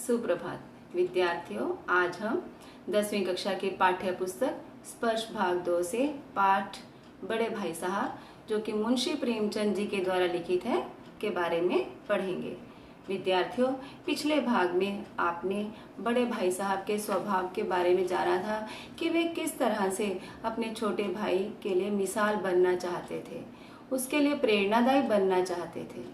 सुप्रभात विद्यार्थियों, आज हम 10वीं कक्षा की पाठ्य पुस्तक स्पर्श भाग 2 से पाठ बड़े भाई साहब जो कि मुंशी प्रेमचंद जी के द्वारा लिखित है के बारे में पढ़ेंगे। विद्यार्थियों, पिछले भाग में आपने बड़े भाई साहब के स्वभाव के बारे में जाना था कि वे किस तरह से अपने छोटे भाई के लिए मिसाल बनना चाहते थे, उसके लिए प्रेरणादायी बनना चाहते थे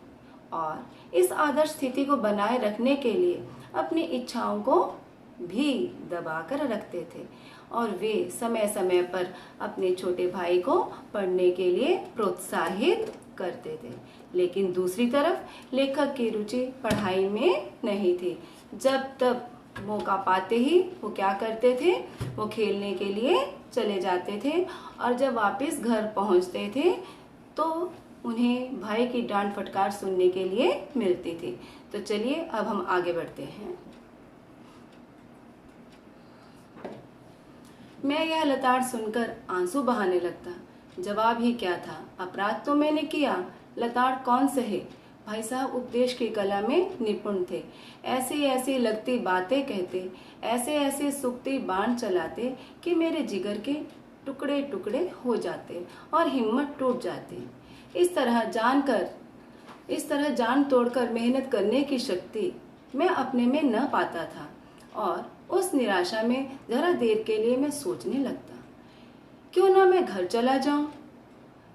और इस आदर्श स्थिति को बनाए रखने के लिए अपनी इच्छाओं को भी दबाकर रखते थे और वे समय समय पर अपने छोटे भाई को पढ़ने के लिए प्रोत्साहित करते थे। लेकिन दूसरी तरफ लेखक की रुचि पढ़ाई में नहीं थी। जब तब मौका पाते ही वो क्या करते थे, वो खेलने के लिए चले जाते थे और जब वापस घर पहुंचते थे तो उन्हें भाई की डांट फटकार सुनने के लिए मिलती थी। तो चलिए अब हम आगे बढ़ते हैं। मैं यह लताड़ सुनकर आंसू बहाने लगता। जवाब ही क्या था, अपराध तो मैंने किया, लताड़ कौन सहे। भाई साहब उपदेश की कला में निपुण थे। ऐसी ऐसी लगती बातें कहते, ऐसे ऐसे सूखती बाण चलाते कि मेरे जिगर के टुकड़े टुकड़े हो जाते और हिम्मत टूट जाती। इस तरह जान तोड़कर मेहनत करने की शक्ति मैं अपने में न पाता था और उस निराशा में जरा देर के लिए मैं सोचने लगता, क्यों ना मैं घर चला जाऊं।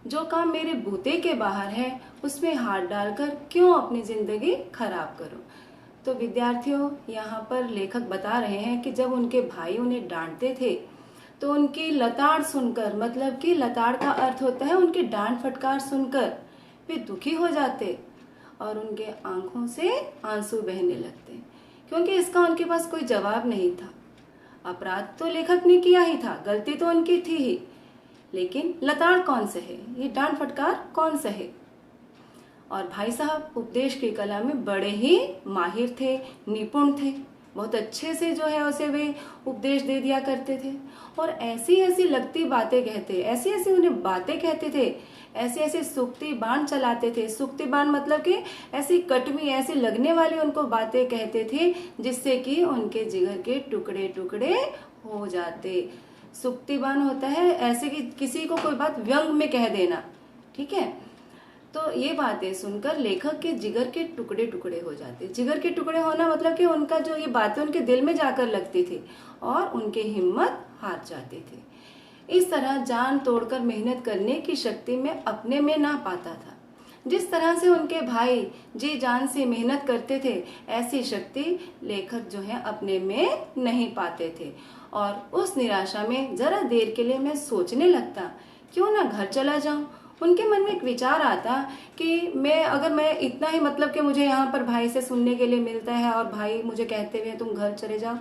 जो काम मेरे बूते के बाहर है उसमें हाथ डालकर क्यों अपनी जिंदगी खराब करूं। तो विद्यार्थियों, यहाँ पर लेखक बता रहे हैं कि जब उनके भाई उन्हें डांटते थे तो उनकी लताड़ सुनकर, मतलब कि लताड़ का अर्थ होता है उनकी डांट फटकार सुनकर वे दुखी हो जाते और उनके आंखों से आंसू बहने लगते, क्योंकि इसका उनके पास कोई जवाब नहीं था। अपराध तो लेखक ने किया ही था, गलती तो उनकी थी ही, लेकिन लताड़ कौन सहे, ये डांट फटकार कौन सहे। और भाई साहब उपदेश की कला में बड़े ही माहिर थे, निपुण थे। बहुत अच्छे से जो है उसे वे उपदेश दे दिया करते थे और ऐसी ऐसी लगती बातें कहते, ऐसी ऐसी उन्हें बातें कहते थे, ऐसे ऐसे सूखती बाण चलाते थे। सूखती बाण मतलब कि ऐसी कटवी, ऐसी लगने वाली उनको बातें कहते थे जिससे कि उनके जिगर के टुकड़े टुकड़े हो जाते। सूखती बाण होता है ऐसे कि किसी को कोई बात व्यंग में कह देना, ठीक है। तो ये बातें सुनकर लेखक के जिगर के टुकड़े टुकड़े हो जाते। जिगर के टुकड़े होना मतलब कि उनका जो ये बातें उनके दिल में जाकर लगती थी और उनकी हिम्मत हार जाती थी। इस तरह जान तोड़कर मेहनत करने की शक्ति मैं अपने में ना पाता था। जिस तरह से उनके भाई जी जान से मेहनत करते थे, ऐसी शक्ति लेखक जो है अपने में नहीं पाते थे और उस निराशा में जरा देर के लिए मैं सोचने लगता, क्यों ना घर चला जाऊं। उनके मन में एक विचार आता कि अगर मैं इतना ही, मतलब कि मुझे यहाँ पर भाई से सुनने के लिए मिलता है और भाई मुझे कहते हुए तुम घर चले जाओ,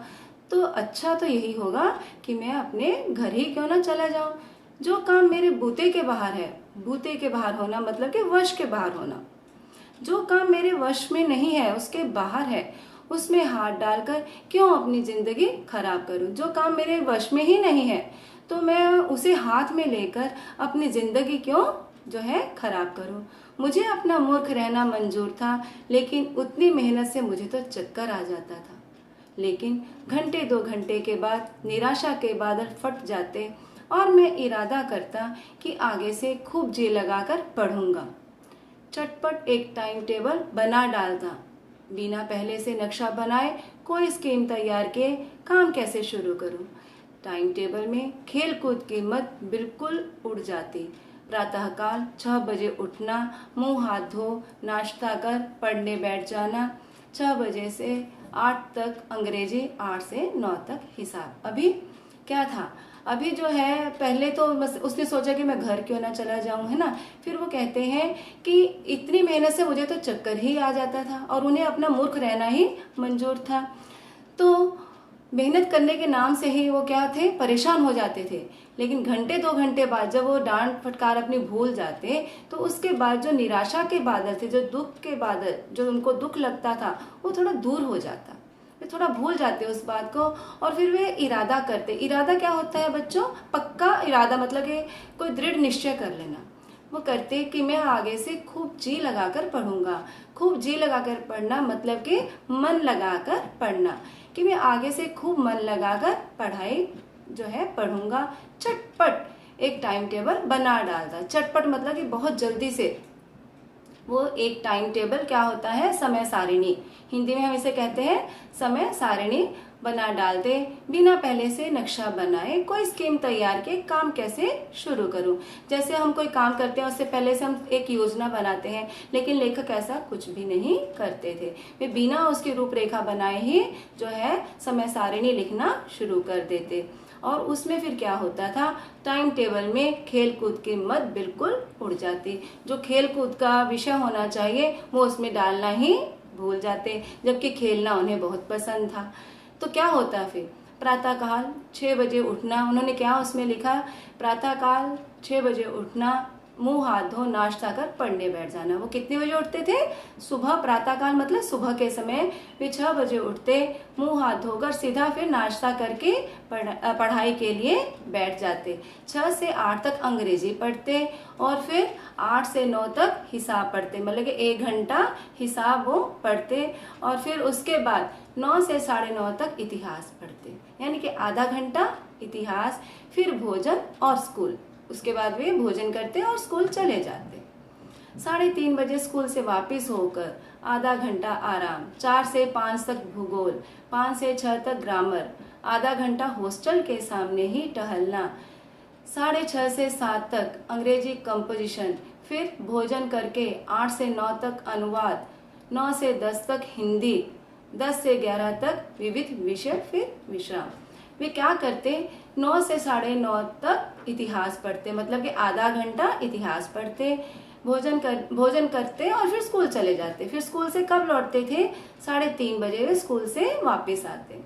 तो अच्छा तो यही होगा कि मैं अपने घर ही क्यों ना चला जाऊं। जो काम मेरे बूते के बाहर है, बूते के बाहर होना मतलब कि वश के बाहर होना, जो काम मेरे वश में नहीं है, उसके बाहर है, उसमें हाथ डालकर क्यों अपनी जिंदगी खराब करूं। जो काम मेरे वश में ही नहीं है तो मैं उसे हाथ में लेकर अपनी जिंदगी क्यों जो है खराब करूं। मुझे अपना मूर्ख रहना मंजूर था, लेकिन उतनी मेहनत से मुझे तो चक्कर आ जाता था। लेकिन घंटे 2 घंटे के बाद निराशा के बादल फट जाते और मैं इरादा करता कि आगे से खूब जी लगाकर पढ़ूंगा। चटपट एक टाइम टेबल बना डालता, बिना पहले से नक्शा बनाए कोई स्कीम तैयार किए काम कैसे शुरू करूं। टाइम टेबल में खेल कूद की मत बिल्कुल उड़ जाती। प्रातःकाल 6 बजे उठना, मुंह हाथ धो नाश्ता कर पढ़ने बैठ जाना, 6 बजे से 8 तक अंग्रेजी, 8 से 9 तक हिसाब। अभी क्या था, अभी जो है पहले तो बस उसने सोचा कि मैं घर क्यों ना चला जाऊं, है ना। फिर वो कहते हैं कि इतनी मेहनत से मुझे तो चक्कर ही आ जाता था और उन्हें अपना मूर्ख रहना ही मंजूर था। तो मेहनत करने के नाम से ही वो क्या थे, परेशान हो जाते थे। लेकिन घंटे 2 घंटे बाद जब वो डांट फटकार अपनी भूल जाते तो उसके बाद जो निराशा के बादल थे, जो दुख के बादल, जो उनको दुख लगता था, वो थोड़ा दूर हो जाता। वे थोड़ा भूल जाते उस बात को और फिर वे इरादा करते। इरादा क्या होता है बच्चों, पक्का इरादा मतलब कि कोई दृढ़ निश्चय कर लेना। वो करते कि मैं आगे से खूब जी लगाकर पढ़ूंगा। खूब जी लगाकर पढ़ना मतलब कि मन लगाकर पढ़ना, कि मैं आगे से खूब मन लगाकर पढ़ाई जो है पढ़ूंगा। चटपट एक टाइम टेबल बना डालता। चटपट मतलब कि बहुत जल्दी से। वो एक टाइम टेबल क्या होता है, समय सारिणी, हिंदी में हम इसे कहते हैं समय सारिणी बना डालते, बिना पहले से नक्शा बनाए कोई स्कीम तैयार के काम कैसे शुरू करूं। जैसे हम कोई काम करते हैं उससे पहले से हम एक योजना बनाते हैं, लेकिन लेखक ऐसा कुछ भी नहीं करते थे। वे बिना उसकी रूपरेखा बनाए ही जो है समय सारिणी लिखना शुरू कर देते। और उसमें फिर क्या होता था, टाइम टेबल में खेल कूद की मत बिल्कुल उड़ जाती। जो खेल कूद का विषय होना चाहिए वो उसमें डालना ही भूल जाते, जबकि खेलना उन्हें बहुत पसंद था। तो क्या होता फिर, प्रातःकाल 6 बजे उठना। उन्होंने क्या उसमें लिखा, प्रातःकाल 6 बजे उठना, मुंह हाथ धो नाश्ता कर पढ़ने बैठ जाना। वो कितने बजे उठते थे, सुबह, प्रातःकाल मतलब सुबह के समय वे 6 बजे उठते, मुंह हाथ धोकर सीधा फिर नाश्ता करके पढ़ाई के लिए बैठ जाते। 6 से 8 तक अंग्रेजी पढ़ते और फिर 8 से 9 तक हिसाब पढ़ते, मतलब कि 1 घंटा हिसाब वो पढ़ते। और फिर उसके बाद 9 से 9:30 तक इतिहास पढ़ते, यानी कि आधा घंटा इतिहास। फिर भोजन और स्कूल, उसके बाद वे भोजन करते और स्कूल चले जाते। 3:30 बजे स्कूल से वापस होकर आधा घंटा आराम। 4 से 5 तक भूगोल, 5 से 6 तक ग्रामर, आधा घंटा हॉस्टल के सामने ही टहलना। 6:30 से 7 तक अंग्रेजी कंपोजिशन, फिर भोजन करके 8 से 9 तक अनुवाद, 9 से 10 तक हिंदी, 10 से 11 तक विविध विषय, फिर विश्राम। वे क्या करते, 9 से 9:30 तक इतिहास पढ़ते, मतलब कि आधा घंटा इतिहास पढ़ते, भोजन करते और फिर स्कूल चले जाते। फिर स्कूल से कब लौटते थे, 3:30 बजे वे स्कूल से वापस आते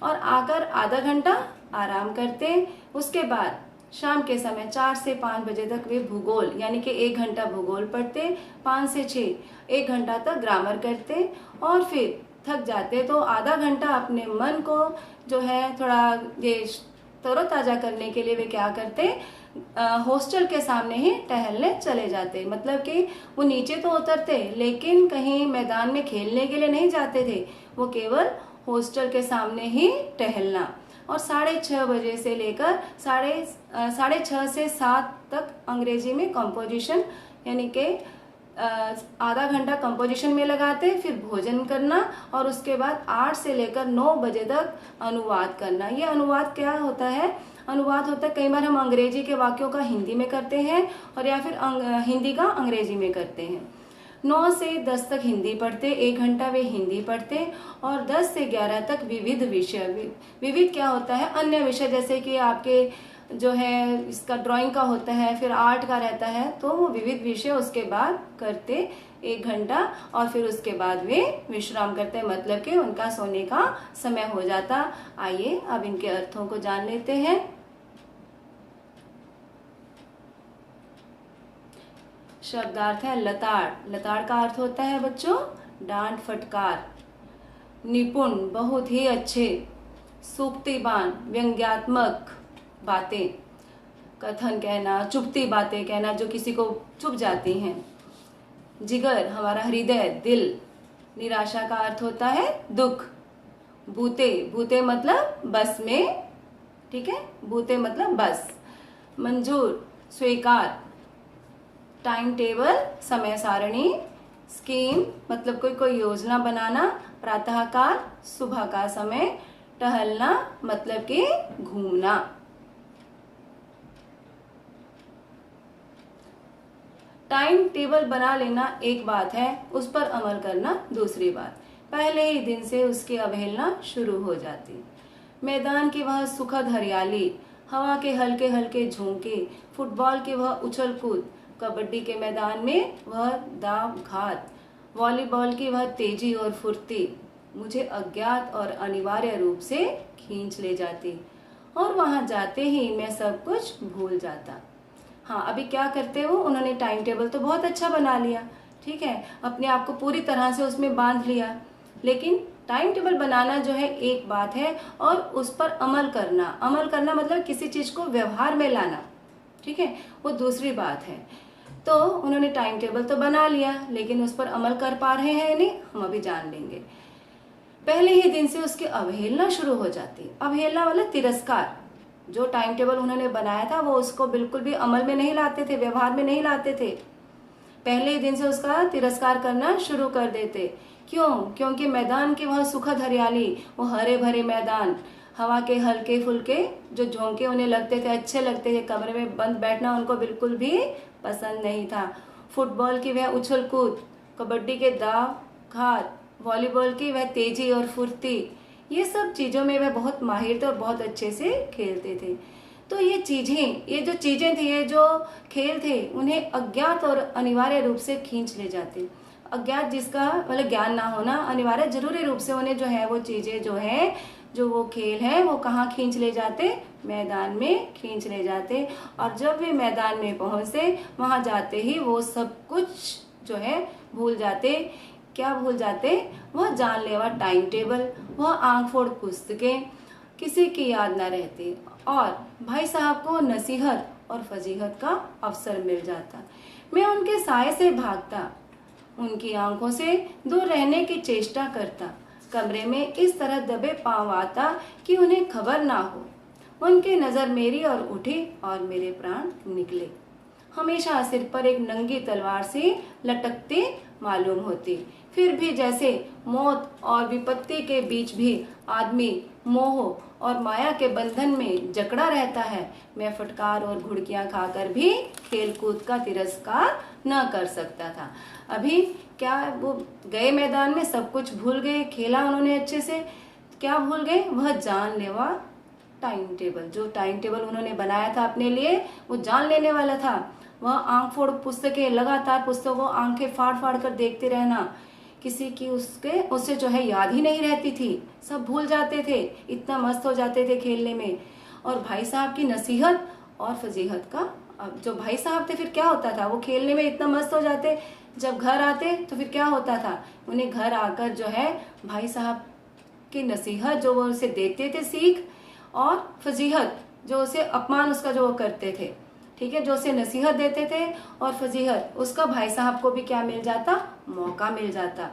और आकर आधा घंटा आराम करते। उसके बाद शाम के समय 4 से 5 बजे तक वे भूगोल, यानी कि 1 घंटा भूगोल पढ़ते, 5 से 6 1 घंटा तक ग्रामर करते और फिर थक जाते तो आधा घंटा अपने मन को जो है थोड़ा ये तरोताजा करने के लिए वे क्या करते, हॉस्टल के सामने ही टहलने चले जाते। मतलब कि वो नीचे तो उतरते लेकिन कहीं मैदान में खेलने के लिए नहीं जाते थे, वो केवल हॉस्टल के सामने ही टहलना। और 6:30 बजे से लेकर 6:30 से 7 तक अंग्रेजी में कंपोजिशन, यानी कि आधा घंटा कंपोजिशन में लगाते, फिर भोजन करना और उसके बाद 8 से लेकर 9 बजे तक अनुवाद करना। ये अनुवाद क्या होता है, अनुवाद होता है, कई बार हम अंग्रेजी के वाक्यों का हिंदी में करते हैं और या फिर हिंदी का अंग्रेजी में करते हैं। 9 से 10 तक हिंदी पढ़ते, 1 घंटा वे हिंदी पढ़ते और 10 से 11 तक विविध विषय। विविध क्या होता है, अन्य विषय, जैसे कि आपके जो है इसका ड्राइंग का होता है, फिर आर्ट का रहता है, तो वो विविध विषय उसके बाद करते 1 घंटा और फिर उसके बाद वे विश्राम करते, मतलब कि उनका सोने का समय हो जाता। आइए अब इनके अर्थों को जान लेते हैं। शब्दार्थ है लताड़। लताड़ का अर्थ होता है बच्चों डांट फटकार। निपुण, बहुत ही अच्छे। सूक्तिबान, व्यंग्यात्मक बातें, कथन कहना, चुभती बातें कहना जो किसी को चुभ जाती हैं। जिगर, हमारा हृदय, दिल। निराशा का अर्थ होता है दुख। बूते, बूते मतलब बस में, ठीक है, बूते मतलब बस। मंजूर, स्वीकार। टाइम टेबल, समय सारणी। स्कीम मतलब कोई योजना बनाना। प्रातःकाल, सुबह का समय। टहलना मतलब कि घूमना। टाइम टेबल बना लेना एक बात है, उस पर अमल करना दूसरी बात। पहले ही दिन से उसकी अवहेलना शुरू हो जाती। मैदान की वह सुखद हरियाली, हवा के हल्के हल्के झोंके, फुटबॉल की वह उछल कूद, कबड्डी के मैदान में वह दाव घात, वॉलीबॉल की वह तेजी और फुर्ती मुझे अज्ञात और अनिवार्य रूप से खींच ले जाती और वहां जाते ही मैं सब कुछ भूल जाता। हाँ, अभी क्या करते वो, उन्होंने टाइम टेबल तो बहुत अच्छा बना लिया, ठीक है, अपने आप को पूरी तरह से उसमें बांध लिया, लेकिन टाइम टेबल बनाना जो है एक बात है और उस पर अमल करना मतलब किसी चीज को व्यवहार में लाना, ठीक है, वो दूसरी बात है। तो उन्होंने टाइम टेबल तो बना लिया, लेकिन उस पर अमल कर पा रहे हैं नहीं, हम अभी जान लेंगे। पहले ही दिन से उसकी अवहेलना शुरू हो जाती। अवहेलना वाला तिरस्कार। जो टाइम टेबल उन्होंने बनाया था वो उसको बिल्कुल भी अमल में नहीं लाते थे, व्यवहार में नहीं लाते थे। पहले ही दिन से उसका तिरस्कार करना शुरू कर देते। क्यों? क्योंकि मैदान की वह सुखद हरियाली, वो हरे भरे मैदान, हवा के हल्के फुल्के जो झोंके उन्हें लगते थे, अच्छे लगते थे। कमरे में बंद बैठना उनको बिल्कुल भी पसंद नहीं था। फुटबॉल की वह उछल कूद, कबड्डी के दाव घात, वॉलीबॉल की वह तेजी और फुर्ती, ये सब चीजों में वह बहुत माहिर थे और बहुत अच्छे से खेलते थे। तो ये जो चीजें थी, ये जो खेल थे, उन्हें अज्ञात और अनिवार्य रूप से खींच ले जाते। अज्ञात जिसका मतलब ज्ञान ना होना, अनिवार्य जरूरी रूप से उन्हें जो है वो चीजें जो है, जो वो खेल है, वो कहाँ खींच ले जाते? मैदान में खींच ले जाते। और जब वे मैदान में पहुंचते, वहां जाते ही वो सब कुछ जो है भूल जाते। क्या भूल जाते? वह जानलेवा टाइम टेबल, वह आंख फोड़ पुस्तकें, किसी की याद न रहती और भाई साहब को नसीहत और फजीहत का अवसर मिल जाता। मैं उनके साय से भागता, उनकी आंखों से दूर रहने की चेष्टा करता। कमरे में इस तरह दबे पांव आता कि उन्हें खबर ना हो। उनकी नजर मेरी ओर उठी और मेरे प्राण निकले। हमेशा सिर पर एक नंगी तलवार सी लटकती मालूम होती। फिर भी जैसे मौत और विपत्ति के बीच भी आदमी मोह और माया के बंधन में जकड़ा रहता है, मैं फटकार और घुड़कियां खाकर भी खेल कूद का तिरस्कार न कर सकता था। अभी क्या वो गए मैदान में, सब कुछ भूल गए, खेला उन्होंने अच्छे से। क्या भूल गए? वह जानलेवा टाइम टेबल, जो टाइम टेबल उन्होंने बनाया था अपने लिए, वो जान लेने वाला था। वह आंख फोड़ पुस्तकें, लगातार पुस्तकों को आंखें फाड़ फाड़ कर देखते रहना, किसी की उससे जो है याद ही नहीं रहती थी, सब भूल जाते थे, इतना मस्त हो जाते थे खेलने में। और भाई साहब की नसीहत और फजीहत का, अब जो भाई साहब थे फिर क्या होता था, वो खेलने में इतना मस्त हो जाते, जब घर आते तो फिर क्या होता था, उन्हें घर आकर जो है भाई साहब की नसीहत जो वो उसे देते थे सीख, और फजीहत जो उसे अपमान उसका जो वो करते थे, ठीक है, जो उसे नसीहत देते थे, और फजीहत उसका भाई साहब को भी क्या मिल जाता? मौका मिल जाता।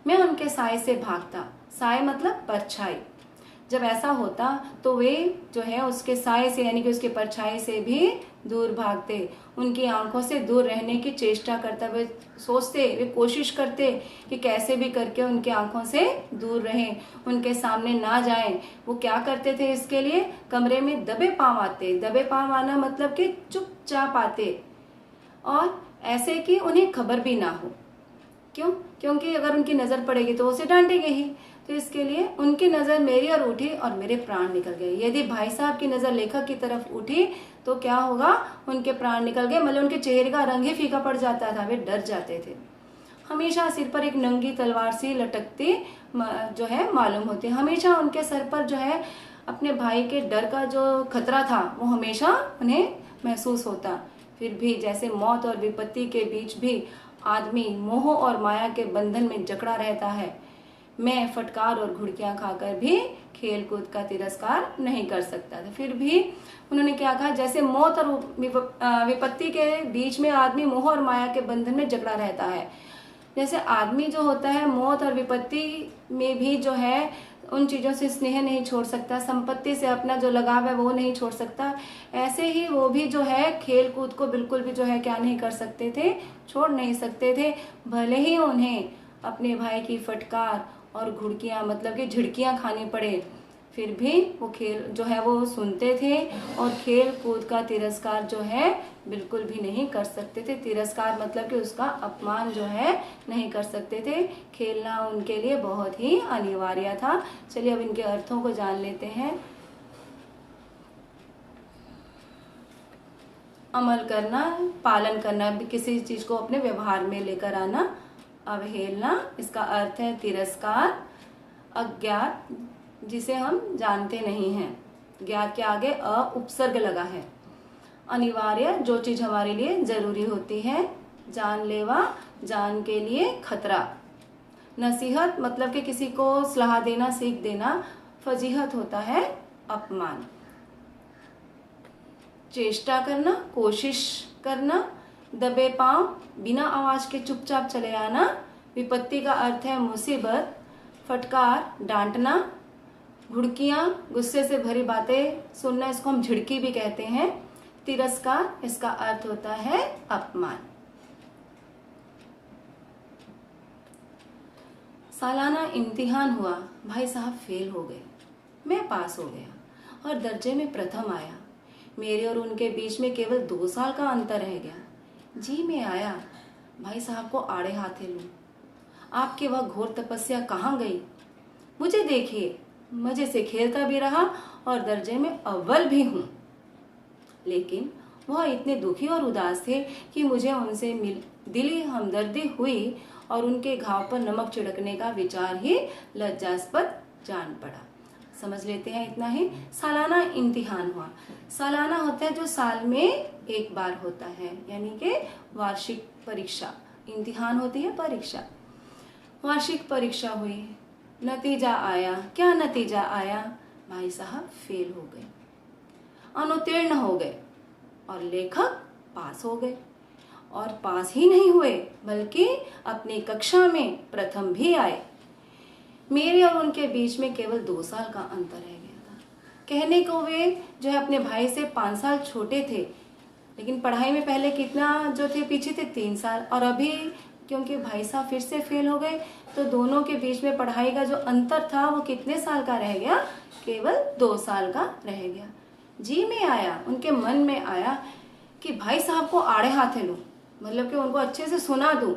मैं उनके साय से भागता। साय मतलब परछाई। जब ऐसा होता तो वे जो है उसके साय से यानी कि उसके परछाई से भी दूर भागते, उनकी आंखों से दूर रहने की चेष्टा करता। वे सोचते, वे कोशिश करते कि कैसे भी करके उनके आंखों से दूर रहें, उनके सामने ना जाएं। वो क्या करते थे इसके लिए? कमरे में दबे पांव आते। दबे पांव आना मतलब कि चुपचाप आते, और ऐसे कि उन्हें खबर भी ना हो। क्यों? क्योंकि अगर उनकी नजर पड़ेगी तो उसे डांटेंगे ही। तो इसके लिए उनकी नजर मेरी ओर उठी और मेरे प्राण निकल गए। यदि भाई साहब की नजर लेखक की तरफ उठी तो क्या होगा? उनके प्राण निकल गए, मतलब उनके चेहरे का रंग ही फीका पड़ जाता था, वे डर जाते थे। हमेशा सिर पर एक नंगी तलवार सी लटकती जो है मालूम होती। हमेशा उनके सर पर जो है अपने भाई के डर का जो खतरा था वो हमेशा उन्हें महसूस होता। फिर भी जैसे मौत और विपत्ति के बीच भी आदमी मोह और माया के बंधन में जकड़ा रहता है, मैं फटकार और घुड़कियां खाकर भी खेल कूद का तिरस्कार नहीं कर सकता था। फिर भी उन्होंने क्या कहा? जैसे मौत और विपत्ति के बीच में आदमी मोह और माया के बंधन में जकड़ा रहता है। जैसे आदमी जो होता है मौत और विपत्ति में भी जो है उन चीजों से स्नेह नहीं छोड़ सकता, संपत्ति से अपना जो लगाव है वो नहीं छोड़ सकता, ऐसे ही वो भी जो है खेल कूद को बिल्कुल भी जो है क्या नहीं कर सकते थे, छोड़ नहीं सकते थे। भले ही उन्हें अपने भाई की फटकार और घुड़कियां मतलब कि झिड़कियां खानी पड़े, फिर भी वो खेल जो है वो सुनते थे और खेल कूद का तिरस्कार जो है बिल्कुल भी नहीं कर सकते थे। तिरस्कार मतलब कि उसका अपमान जो है नहीं कर सकते थे। खेलना उनके लिए बहुत ही अनिवार्य था। चलिए अब इनके अर्थों को जान लेते हैं। अमल करना, पालन करना, किसी चीज को अपने व्यवहार में लेकर आना। अवहेलना, इसका अर्थ है तिरस्कार। अज्ञात, जिसे हम जानते नहीं हैं, ज्ञात के आगे अ उपसर्ग लगा है। अनिवार्य, जो चीज हमारे लिए जरूरी होती है। जानलेवा, जान के लिए खतरा। नसीहत मतलब कि किसी को सलाह देना, सीख देना। फजीहत होता है अपमान। चेष्टा करना, कोशिश करना। दबे पांव, बिना आवाज के चुपचाप चले आना। विपत्ति का अर्थ है मुसीबत। फटकार, डांटना। घुड़कियां, गुस्से से भरी बातें सुनना, इसको हम झिड़की भी कहते हैं। तिरस्कार, इसका अर्थ होता है अपमान। सालाना इम्तिहान हुआ, भाई साहब फेल हो गए, मैं पास हो गया और दर्जे में प्रथम आया। मेरे और उनके बीच में केवल 2 साल का अंतर रह गया। जी में आया भाई साहब को आड़े हाथे लूं। आपकी वह घोर तपस्या कहाँ गई? मुझे देखिए, मजे से खेलता भी रहा और दर्जे में अव्वल भी हूं। लेकिन वह इतने दुखी और उदास थे कि मुझे उनसे दिली हमदर्दी हुई और उनके घाव पर नमक छिड़कने का विचार ही लज्जास्पद जान पड़ा। समझ लेते हैं इतना ही। सालाना इम्तिहान हुआ। सालाना होता है जो साल में एक बार होता है, यानी कि वार्षिक परीक्षा। इम्तिहान होती है परीक्षा। वार्षिक परीक्षा हुई, नतीजा आया। क्या नतीजा आया? भाई साहब फेल हो गए, अनुत्तीर्ण हो गए और लेखक पास हो गए। और पास ही नहीं हुए बल्कि अपनी कक्षा में प्रथम भी आए। मेरे और उनके बीच में केवल 2 साल का अंतर रह गया था। कहने को वे जो है अपने भाई से 5 साल छोटे थे, लेकिन पढ़ाई में पहले कितना जो थे पीछे थे, 3 साल। और अभी क्योंकि भाई साहब फिर से फेल हो गए तो दोनों के बीच में पढ़ाई का जो अंतर था वो कितने साल का रह गया? केवल 2 साल का रह गया। जी में आया, उनके मन में आया कि भाई साहब को आड़े हाथे लूं, मतलब कि उनको अच्छे से सुना दूं,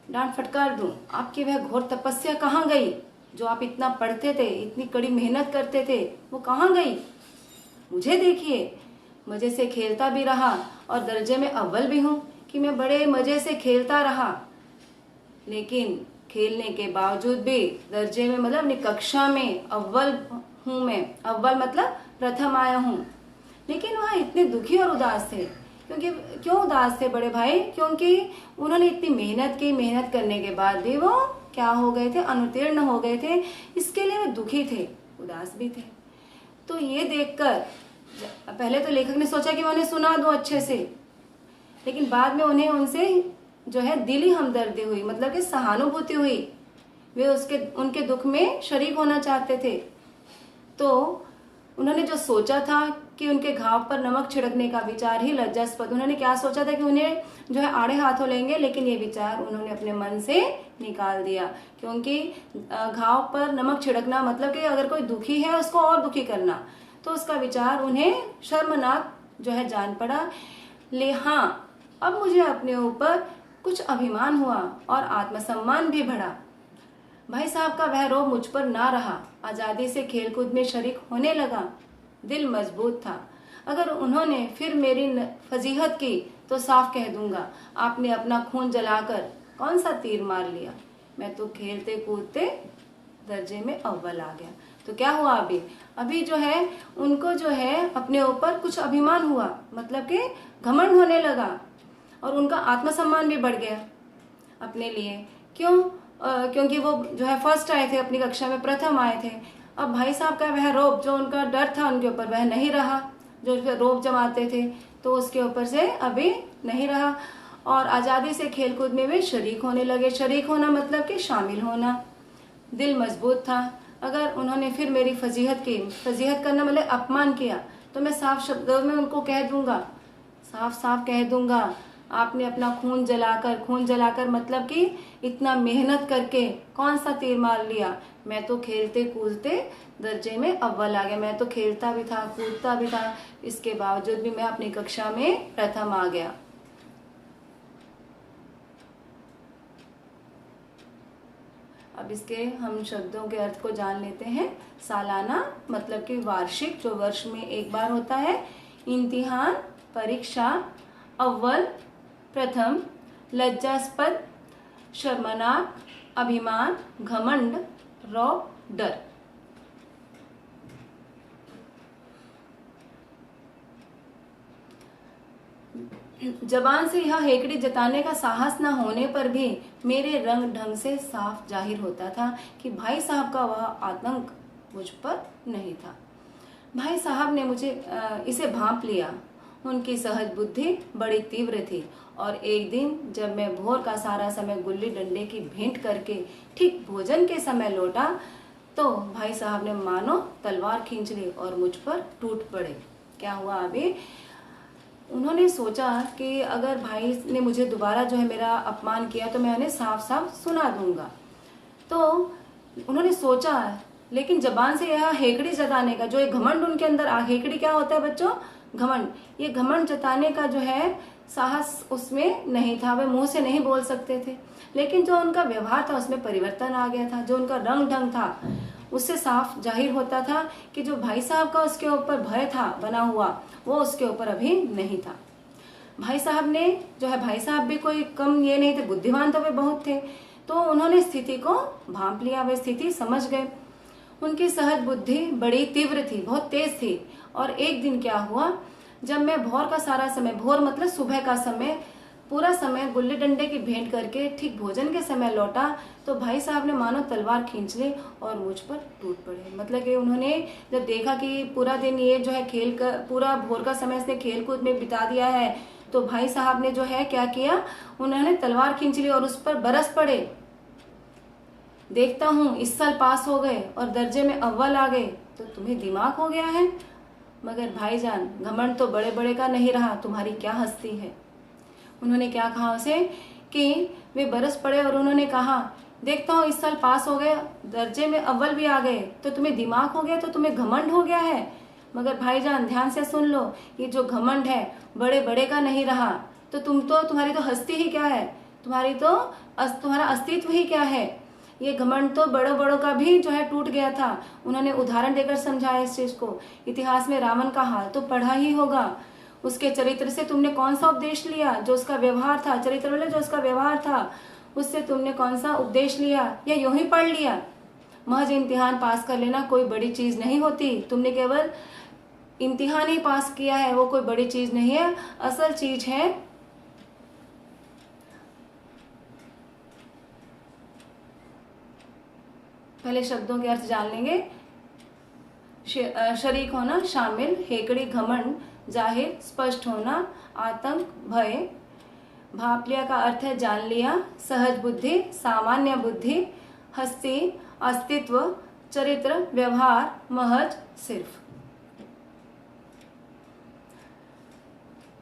डांट फटकार दूं। आपकी वह घोर तपस्या कहाँ गई? जो आप इतना पढ़ते थे, इतनी कड़ी मेहनत करते थे, वो कहाँ गई? मुझे देखिए, मजे से खेलता भी रहा और दर्जे में अव्वल भी हूँ, कि मैं बड़े मजे से खेलता रहा, लेकिन खेलने के बावजूद भी दर्जे में मतलब अपनी कक्षा में अव्वल हूँ मैं। अव्वल मतलब प्रथम आया हूँ। लेकिन वह इतने दुखी और उदास थे। क्यों उदास थे बड़े भाई? क्योंकि उन्होंने इतनी मेहनत की, मेहनत करने के बाद भी वो क्या हो गए थे? अनुत्तीर्ण हो गए थे। इसके लिए वे दुखी थे, उदास भी थे। तो ये देखकर पहले तो लेखक ने सोचा कि मैं उन्हें सुना दूं अच्छे से, लेकिन बाद में उन्हें उनसे जो है दिली हमदर्दी हुई, मतलब कि सहानुभूति हुई। वे उनके दुख में शरीक होना चाहते थे। तो उन्होंने जो सोचा था कि उनके घाव पर नमक छिड़कने का विचार ही लज्जास्पद। उन्होंने क्या सोचा था कि उन्हें जो है आड़े हाथों लेंगे, लेकिन ये विचार उन्होंने अपने मन से निकाल दिया। क्योंकि घाव पर नमक छिड़कना मतलब कि अगर कोई दुखी है उसको और दुखी करना, तो उसका विचार उन्हें शर्मनाक जो है जान पड़ा। हाँ, अब मुझे अपने ऊपर कुछ अभिमान हुआ और आत्मसम्मान भी बढ़ा। भाई साहब का वह रोब मुझ पर ना रहा। आजादी से खेलकूद में शरीक होने लगा। दिल मजबूत था। अगर उन्होंने फिर मेरी फजीहत की तो साफ कह दूंगा, आपने अपना खून जलाकर कौन सा तीर मार लिया। मैं तो खेलते कूदते दर्जे में अव्वल आ गया। तो क्या हुआ? अभी जो है उनको जो है अपने ऊपर कुछ अभिमान हुआ, मतलब कि घमंड होने लगा और उनका आत्मसम्मान भी बढ़ गया अपने लिए। क्यों? क्योंकि वो जो है फर्स्ट आए थे, अपनी कक्षा में प्रथम आए थे। अब भाई साहब का वह रोब, जो उनका डर था उनके ऊपर, वह नहीं रहा। जो रोब जमाते थे तो उसके ऊपर से अभी नहीं रहा। और आज़ादी से खेलकूद में वे शरीक होने लगे। शरीक होना मतलब कि शामिल होना। दिल मजबूत था। अगर उन्होंने फिर मेरी फजीहत की, फजीहत करना मतलब अपमान किया, तो मैं साफ शब्दों में उनको कह दूंगा, साफ साफ कह दूंगा, आपने अपना खून जलाकर मतलब कि इतना मेहनत करके कौन सा तीर मार लिया। मैं तो खेलते कूदते दर्जे में अव्वल आ गया। मैं तो खेलता भी था, कूदता भी था, इसके बावजूद भी मैं अपनी कक्षा में प्रथम आ गया। अब इसके हम शब्दों के अर्थ को जान लेते हैं। सालाना मतलब कि वार्षिक, जो वर्ष में एक बार होता है। इम्तिहान, परीक्षा। अव्वल, प्रथम। लज्जास्पद, शर्मनाक। अभिमान, घमंड। रौब, डर। जबान से यह हेकड़ी जताने का साहस न होने पर भी मेरे रंग ढंग से साफ जाहिर होता था कि भाई साहब का वह आतंक मुझ पर नहीं था। भाई साहब ने मुझे इसे भांप लिया उनकी सहज बुद्धि बड़ी तीव्र थी और एक दिन जब मैं भोर का सारा समय गुल्ली डंडे की भेंट करके ठीक भोजन के समय लौटा तो भाई साहब ने मानो तलवार खींच ली और मुझ पर टूट पड़े। क्या हुआ अभी? उन्होंने सोचा कि अगर भाई ने मुझे दोबारा जो है मेरा अपमान किया तो मैं उन्हें साफ साफ सुना दूंगा। तो उन्होंने सोचा, लेकिन जबान से यह हेकड़ी जताने का जो एक घमंड उनके अंदर हेकड़ी क्या होता है बच्चों? घमंड। ये घमंड जताने का जो है साहस उसमें नहीं था, वे मुंह से नहीं बोल सकते थे, लेकिन जो उनका व्यवहार था उसमें परिवर्तन आ गया था। जो उनका रंग ढंग था उससे साफ जाहिर होता था कि जो भाई साहब का उसके ऊपर भय था बना हुआ वो उसके ऊपर अभी नहीं था। भाई साहब ने जो है, भाई साहब भी कोई कम ये नहीं थे, बुद्धिमान तो वे बहुत थे, तो उन्होंने स्थिति को भांप लिया, वे स्थिति समझ गए। उनकी सहज बुद्धि बड़ी तीव्र थी, बहुत तेज थी। और एक दिन क्या हुआ, जब मैं भोर का सारा समय, भोर मतलब सुबह का समय, पूरा समय गुल्ली डंडे की भेंट करके ठीक भोजन के समय लौटा तो भाई साहब ने मानो तलवार खींच ली और मुझ पर टूट पड़े। मतलब कि उन्होंने जब देखा कि पूरा दिन ये जो है खेल कर, पूरा भोर का समय इसने खेल कूद में बिता दिया है, तो भाई साहब ने जो है क्या किया, उन्होंने तलवार खींच ली और उस पर बरस पड़े। देखता हूँ इस साल पास हो गए और दर्जे में अव्वल आ गए, तो तुम्हें दिमाग हो गया है? मगर भाईजान, घमंड तो बड़े बड़े का नहीं रहा, तुम्हारी क्या हस्ती है। उन्होंने क्या कहा उसे कि वे बरस पड़े और उन्होंने कहा, देखता हूँ इस साल पास हो गए, दर्जे में अव्वल भी आ गए, तो तुम्हें दिमाग हो गया, तो तुम्हें घमंड हो गया है। मगर भाईजान ध्यान से सुन लो, ये जो घमंड है बड़े बड़े का नहीं रहा, तो तुम्हारी तो हस्ती ही क्या है, तुम्हारा अस्तित्व ही क्या है। ये घमंड तो बड़ों बड़ों का भी जो है टूट गया था। उन्होंने उदाहरण देकर समझाया इस चीज को। इतिहास में रावण का हाल तो पढ़ा ही होगा, उसके चरित्र से तुमने कौन सा उपदेश लिया? जो उसका व्यवहार था, चरित्र वाले जो उसका व्यवहार था उससे तुमने कौन सा उपदेश लिया, या यूं ही पढ़ लिया? महज इम्तिहान पास कर लेना कोई बड़ी चीज नहीं होती। तुमने केवल इम्तिहान ही पास किया है, वो कोई बड़ी चीज नहीं है। असल चीज है पहले शब्दों के अर्थ जान लेंगे। शरीक होना, शामिल, हेकड़ी, घमंड, जाहिर, स्पष्ट होना, आतंक, भय। भाप लिया का अर्थ है जान लिया, सहज बुद्धि, सामान्य बुद्धि, हस्ती, अस्तित्व, चरित्र, व्यवहार, महज, सिर्फ।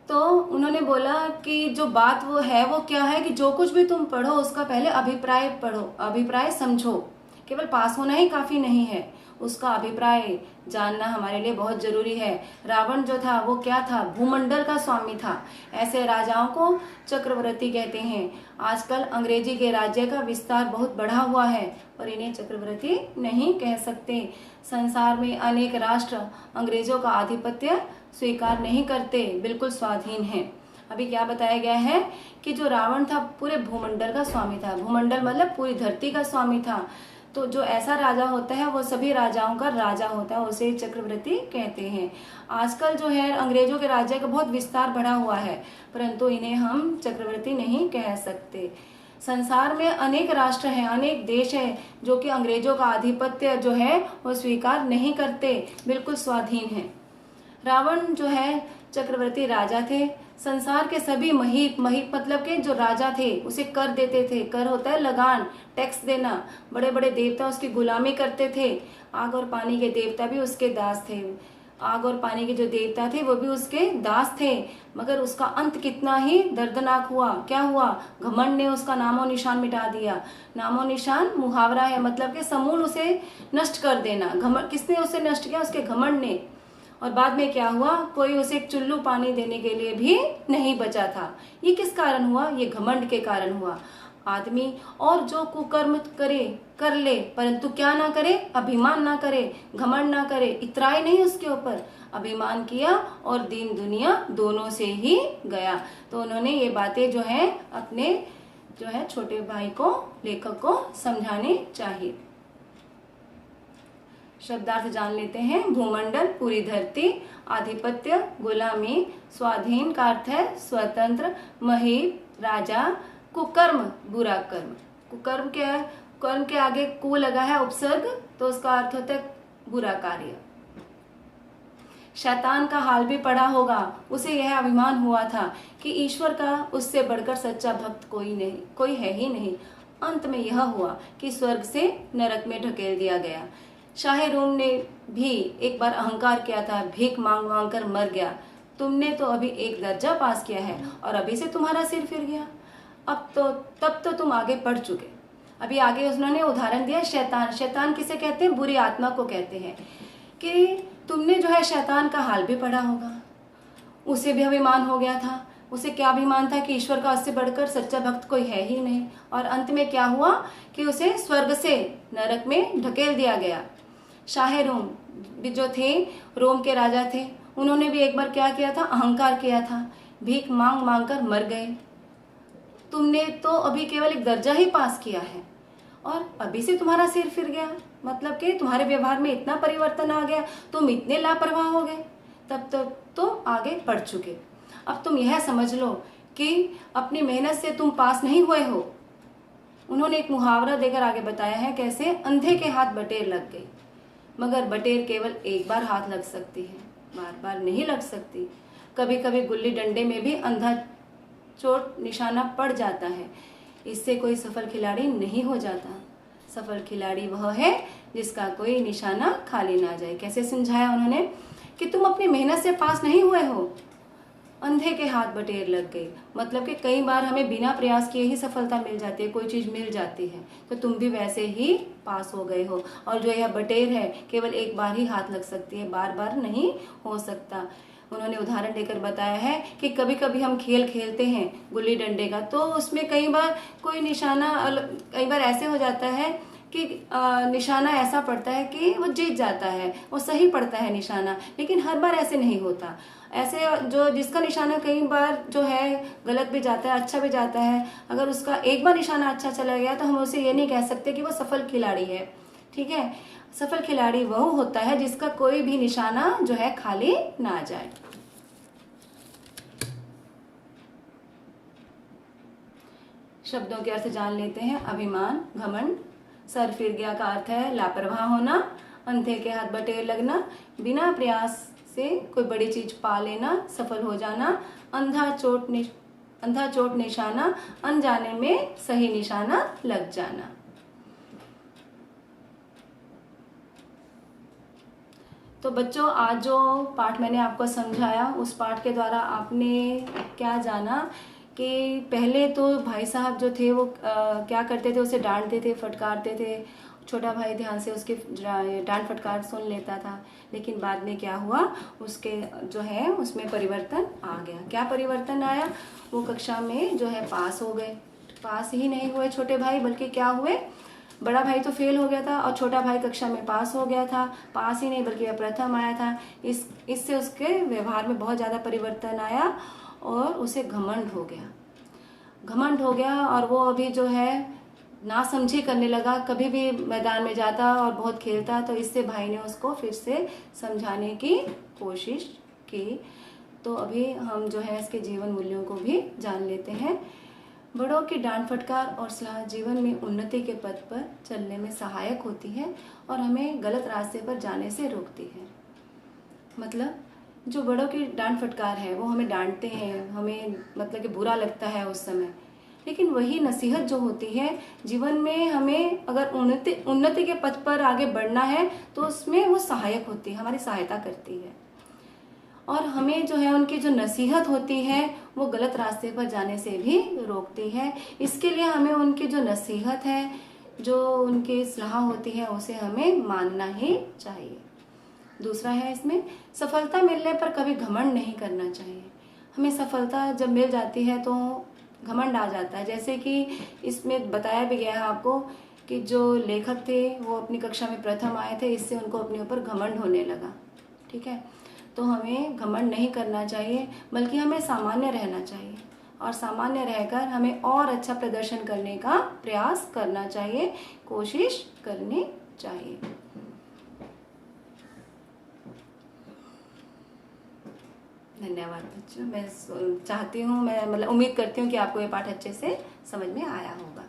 तो उन्होंने बोला कि जो बात वो है वो क्या है कि जो कुछ भी तुम पढ़ो उसका पहले अभिप्राय पढ़ो, अभिप्राय समझो। केवल पास होना ही काफी नहीं है, उसका अभिप्राय जानना हमारे लिए बहुत जरूरी है। रावण जो था वो क्या था? भूमंडल का स्वामी था। ऐसे राजाओं को चक्रवर्ती कहते हैं। आजकल अंग्रेजी के राज्य का विस्तार बहुत बढ़ा हुआ है, पर इन्हें चक्रवर्ती नहीं कह सकते। संसार में अनेक राष्ट्र अंग्रेजों का आधिपत्य स्वीकार नहीं करते, बिल्कुल स्वाधीन है। अभी क्या बताया गया है कि जो रावण था पूरे भूमंडल का स्वामी था। भूमंडल मतलब पूरी धरती का स्वामी था। तो जो ऐसा राजा होता है वो सभी राजाओं का राजा होता है, उसे चक्रवर्ती कहते हैं। आजकल जो है अंग्रेजों के राज्य का बहुत विस्तार बढ़ा हुआ है, परंतु इन्हें हम चक्रवर्ती नहीं कह सकते। संसार में अनेक राष्ट्र हैं, अनेक देश हैं जो कि अंग्रेजों का आधिपत्य जो है वो स्वीकार नहीं करते, बिल्कुल स्वाधीन है। रावण जो है चक्रवर्ती राजा थे। संसार के सभी महीप मतलब के जो राजा थे उसे कर देते थे। कर होता है लगान, टैक्स देना। बड़े बड़े देवता उसकी गुलामी करते थे। आग और पानी के देवता भी उसके दास थे। आग और पानी के जो देवता थे वो भी उसके दास थे। मगर उसका अंत कितना ही दर्दनाक हुआ। क्या हुआ? घमंड ने उसका नामो निशान मिटा दिया। नामो निशान मुहावरा है, मतलब के समूल उसे नष्ट कर देना। घमंड किसने उसे नष्ट किया? उसके घमंड ने। और बाद में क्या हुआ? कोई उसे एक चुल्लू पानी देने के लिए भी नहीं बचा था। ये किस कारण हुआ? ये घमंड के कारण हुआ। आदमी और जो कुकर्म करे कर ले, परंतु क्या ना करे? अभिमान ना करे, घमंड ना करे। इतराए नहीं उसके ऊपर, अभिमान किया और दीन दुनिया दोनों से ही गया। तो उन्होंने ये बातें जो है अपने जो है छोटे भाई को, लेखक को समझानी चाहिए। शब्दार्थ जान लेते हैं। भूमंडल पूरी धरती, आधिपत्य गुलामी, स्वाधीन का अर्थ है स्वतंत्र, महीप राजा, कुकर्म बुरा कर्म। कुकर्म के कर्म के आगे कु लगा है उपसर्ग, तो उसका अर्थ होता है बुरा कार्य। शैतान का हाल भी पड़ा होगा। उसे यह अभिमान हुआ था कि ईश्वर का उससे बढ़कर सच्चा भक्त कोई है ही नहीं। अंत में यह हुआ कि स्वर्ग से नरक में ढकेल दिया गया। शाहे रोम ने भी एक बार अहंकार किया था, भीख मांग मांग कर मर गया। तुमने तो अभी एक दर्जा पास किया है और अभी से तुम्हारा सिर फिर गया। तब तो तुम आगे बढ़ चुके। अभी आगे उन्होंने उदाहरण दिया शैतान। शैतान किसे कहते हैं? बुरी आत्मा को कहते हैं। कि तुमने जो है शैतान का हाल भी पढ़ा होगा। उसे भी अभिमान हो गया था। उसे क्या अभिमान था कि ईश्वर का उससे बढ़कर सच्चा भक्त कोई है ही नहीं। और अंत में क्या हुआ कि उसे स्वर्ग से नरक में ढकेल दिया गया। शाहे रोम जो थे, रोम के राजा थे, उन्होंने भी एक बार क्या किया था? अहंकार किया था, भीख मांग मांग कर मर गए। तुमने तो अभी केवल एक दर्जा ही पास किया है और अभी से तुम्हारा सिर फिर गया। मतलब कि तुम्हारे व्यवहार में इतना परिवर्तन आ गया, तुम इतने लापरवाह हो गए। तब तो तुम आगे बढ़ चुके। अब तुम यह समझ लो कि अपनी मेहनत से तुम पास नहीं हुए हो। उन्होंने एक मुहावरा देकर आगे बताया है कैसे अंधे के हाथ बटेर लग गई, मगर बटेर केवल एक बार हाथ लग सकती है, बार बार नहीं लग सकती। कभी कभी गुल्ली डंडे में भी अंधा चोट निशाना पड़ जाता है। इससे कोई सफल खिलाड़ी नहीं हो जाता। सफल खिलाड़ी वह है जिसका कोई निशाना खाली ना जाए। कैसे समझाया उन्होंने कि तुम अपनी मेहनत से पास नहीं हुए हो, अंधे के हाथ बटेर लग गई। मतलब कि कई बार हमें बिना प्रयास किए ही सफलता मिल जाती है, कोई चीज मिल जाती है, तो तुम भी वैसे ही पास हो गए हो। और जो यह बटेर है केवल एक बार ही हाथ लग सकती है, बार बार नहीं हो सकता। उन्होंने उदाहरण देकर बताया है कि कभी कभी हम खेल खेलते हैं गुल्ली डंडे का, तो उसमें कई बार कोई निशाना, कई बार ऐसे हो जाता है कि निशाना ऐसा पड़ता है कि वो जीत जाता है, वो सही पड़ता है निशाना, लेकिन हर बार ऐसे नहीं होता। ऐसे जो जिसका निशाना कई बार जो है गलत भी जाता है, अच्छा भी जाता है, अगर उसका एक बार निशाना अच्छा चला गया तो हम उसे ये नहीं कह सकते कि वो सफल खिलाड़ी है। ठीक है, सफल खिलाड़ी वह होता है जिसका कोई भी निशाना जो है खाली ना जाए। शब्दों के अर्थ जान लेते हैं। अभिमान, घमंड। सर फिर गया का अर्थ है लापरवाह होना, अंधे के हाथ बटेर लगना, बिना प्रयास से कोई बड़ी चीज पा लेना, सफल हो जाना, अंधा चोट निशाना, अनजाने में सही निशाना लग जाना। तो बच्चों, आज जो पाठ मैंने आपको समझाया, उस पाठ के द्वारा आपने क्या जाना कि पहले तो भाई साहब जो थे वो क्या करते थे, उसे डांटते थे, फटकारते थे। छोटा भाई ध्यान से उसके डांट फटकार सुन लेता था, लेकिन बाद में क्या हुआ, उसके जो है उसमें परिवर्तन आ गया। क्या परिवर्तन आया? वो कक्षा में जो है पास हो गए। पास ही नहीं हुए छोटे भाई, बल्कि क्या हुए, बड़ा भाई तो फेल हो गया था और छोटा भाई कक्षा में पास हो गया था। पास ही नहीं बल्कि वह प्रथम आया था। इससे उसके व्यवहार में बहुत ज़्यादा परिवर्तन आया और उसे घमंड हो गया और वो अभी जो है नासमझी करने लगा। कभी भी मैदान में जाता और बहुत खेलता, तो इससे भाई ने उसको फिर से समझाने की कोशिश की। तो अभी हम जो है इसके जीवन मूल्यों को भी जान लेते हैं। बड़ों की डांट फटकार और सलाह जीवन में उन्नति के पथ पर चलने में सहायक होती है और हमें गलत रास्ते पर जाने से रोकती है। मतलब जो बड़ों की डांट फटकार है, वो हमें डांटते हैं, हमें मतलब कि बुरा लगता है उस समय, लेकिन वही नसीहत जो होती है जीवन में, हमें अगर उन्नति के पथ पर आगे बढ़ना है तो उसमें वो सहायक होती है, हमारी सहायता करती है। और हमें जो है उनकी जो नसीहत होती है वो गलत रास्ते पर जाने से भी रोकती है। इसके लिए हमें उनकी जो नसीहत है, जो उनकी सलाह होती है, उसे हमें मानना ही चाहिए। दूसरा है इसमें, सफलता मिलने पर कभी घमंड नहीं करना चाहिए। हमें सफलता जब मिल जाती है तो घमंड आ जाता है। जैसे कि इसमें बताया भी गया है आपको कि जो लेखक थे वो अपनी कक्षा में प्रथम आए थे, इससे उनको अपने ऊपर घमंड होने लगा। ठीक है, तो हमें घमंड नहीं करना चाहिए, बल्कि हमें सामान्य रहना चाहिए और सामान्य रहकर हमें और अच्छा प्रदर्शन करने का प्रयास करना चाहिए, कोशिश करनी चाहिए। धन्यवाद बच्चों। मैं चाहती हूँ, मैं मतलब उम्मीद करती हूँ कि आपको ये पाठ अच्छे से समझ में आया होगा।